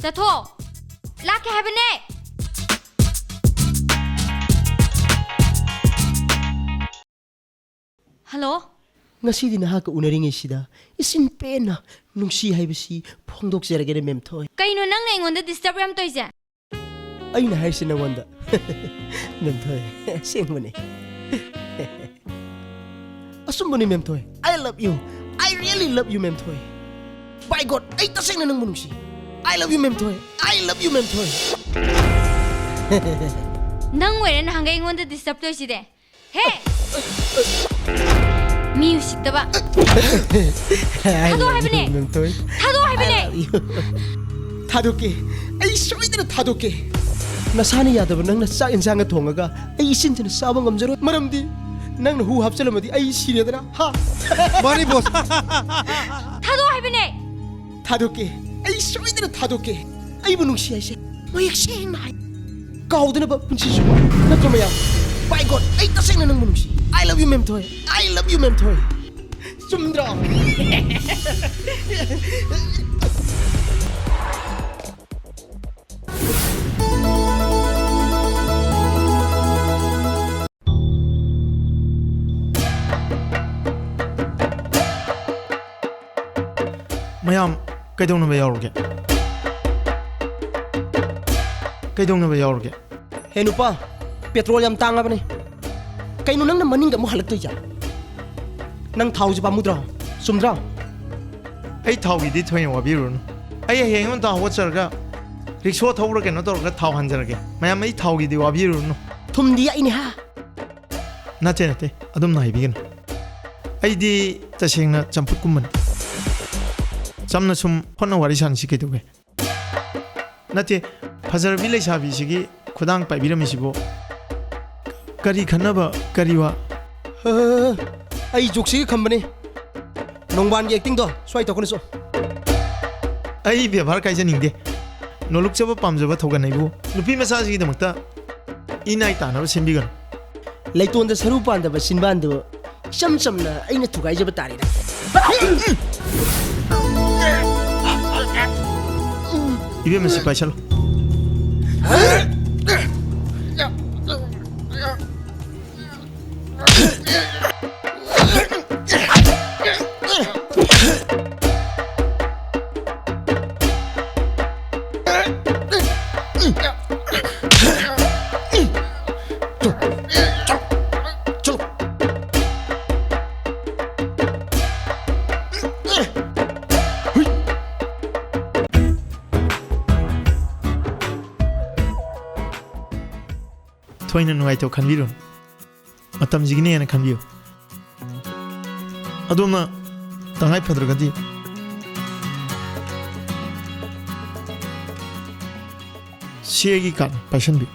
Sato, laki habene. Hello? Ngasi din ha ka unaring isida. Isin pena nung si haibasi pongdok seragere mem toy. Kaino nang na ingonda disturb yam toyse. Ay na hair sin wanda. Mem toy. Sing mo ni. Asum mo ni mem toy. I love you. I really love you mem toy. By God, ay tasing na nang munong si. I love you mem toy. I love you mem toy. Nang wera na hangga ingonda disturb toyse de. Hey! Music taba. Thado haibne. Mem toy. Thado haibne. Thadoke. Ay soidana thadoke. Nasani yadaba nang nasa insanga thongaga ay isin tin sabang amjaro maramdi nang hu hapchalamadi ay siriyadana ha. Bonny boss. Thado haibne. Thadoke. Ay soidana thadoke. Ay bunung si ay se. Mayak sing mai. Kaudana ba punsi suba. Natomaya. By God, ay tasing na nang bunung si. I love you mem toy. I love you mem toy. Sumdra. Mayam, kaidong na ba yaurge? Kaidong na ba yaurge? Hey nupa, petrol yam tanga ba ni? Kaino nang na maninga mo halak toy ya. Nang thau ji ba mudra. Sumdra. Ay thau gi di thoin wa birun. Ay heng on ta ho charga. Rickshaw thawra ke no tor ga thau hanjarage. Mayam ay thau gi di wa birun. Thum di ai ni ha. Nate nate adum nai bigin. Ay di tasengna champut kumman. Samna sum honna wari san si kedoge. Nate fajar bilai sabi sigi khudang pai biram sibo. Kari khanaba kariwa. Ai joksi khambani. Nongban gi acting do swai to kono so. Ai byabar kai janing de. Noluk chaba pamjaba thogan naibu. Nupi masa sigi damakta inai tanaba sembigan. Leiton da saru pan da ba sinban do. Sam samna aina thugai jaba tari da. Ibe masi pai chalo. Thoina nuai to khanbirun. Matam jigine na khanbiyo. Adoma tangai phadragadi. Siegi kan passion bi.